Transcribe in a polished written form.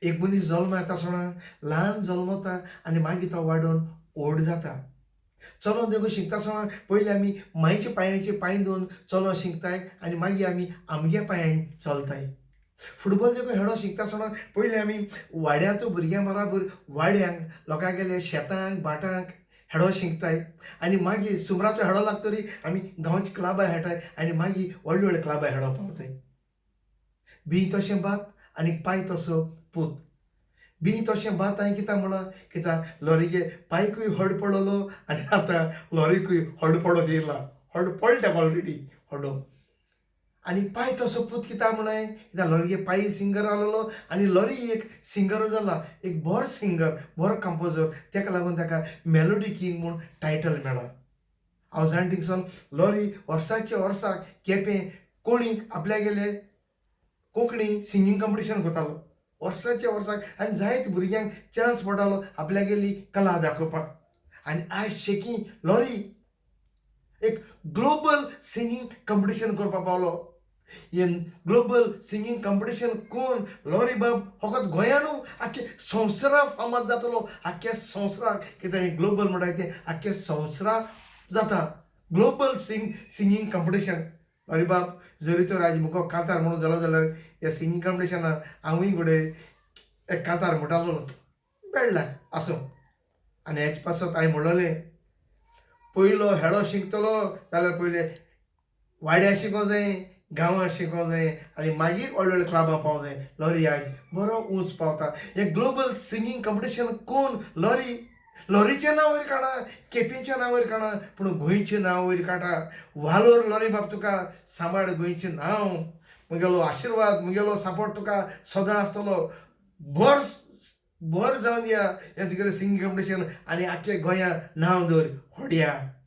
एक मनीस जल्म येता आसतना ल्हान जल्मता आनी मागीर तो वाडून व्हड जाता. चलोन देखून शिकता आसतना पयलीं आमी मायेच्या पांयाचेर पांय दवरून चलोन शिकताय आनी मागीर आमी आमगे पांयान चलताय. फुटबॉल देखून खेळो शिकता आसतना पयलीं आमी वाड्याचो भुरग्यां बराबर वाड्यांक लोकांगेले शेतांक भाटांक खेळो शिकताय आनी मागीर सुमराचो खेळो लागतरी आमी गांवच्या क्लबां खेळटाय आनी मागीर व्हडले व्हडले क्लबां खेळो पावताय. बी तशें बात आनी पांय तसो पूत. बी तशें बात हांवें कित्याक म्हणलां कित्याक लॉरीगे पांयकूय हड पडलो आनी आतां लॉरीकूय हड पडत येयला. हड पडल्या ऑलरेडी हडो. आनी पांय तसो पूत कित्याक म्हळें कित्याक लॉरीगे पांय सिंगर आहलोलो आनी लॉरी एक सिंगर जाला, एक बरो सिंगर, बरो कंपोजर, तेका लागून ताका मेलोडी किंग म्हूण टायटल मेळ्ळा. हांव जाणटींगसान लॉरी वर्साचे वर्साक केपें कोणीक आपल्यागेले कोंकणी सिंगींग कॉम्पिटिशन करतालो वर्साच्या वर्साक आनी जायत भुरग्यांक चान्स पडटालो आपल्यागेली कला दाखोवपाक. आनी आयज शेकी लॉरी एक ग्लोबल सिंगींग कॉम्पिटिशन करपाक पावलो. हे ग्लोबल सिंगींग कॉम्पिटिशन कोण लॉरी बाब फकत गोंयानू आख्खे संवसाराक फामाद जातलो. आख्ख्या संवसाराक कित्याक हें ग्लोबल म्हणटा तें आख्ख्या संवसाराक जाता. Global singing competition. लॉरी बाब जरी तर आज मुको कांतार म्हणून जालो जाल्यार ह्या सिंगींग कॉम्पिटिशनाक हांवूय घोडे एक कांतार म्हणटालो बेळ्ळा आसूं. आनी हेच पासत हांवें म्हणलोलें पयलो हेडो शिकतलो जाल्यार पयलें वाड्यार शिको जाय, गांवां शिको जाय आनी मागीर व्हडले व्हडले क्लबां पावूं जाय. लॉरी आयज बरो उंच पावता. हे ग्लोबल सिंगींग कॉम्पिटिशन कोण लॉरी. लॉरीचें नांव वयर काडा, केपेंचें नांव वयर काडा, पूण गोंयचें नांव वयर काडा. वालोर लॉरी बाब तुका सांबाळ गोंयचें नांव. मुगेलो आशिर्वाद, मुगेलो सपोर्ट तुका सदां आसतलो. भर जावन दिया हें तुगेलें सिंगींग कॉम्पिटिशन आनी आख्ख्या गोंयांत नांव दवर होड्या.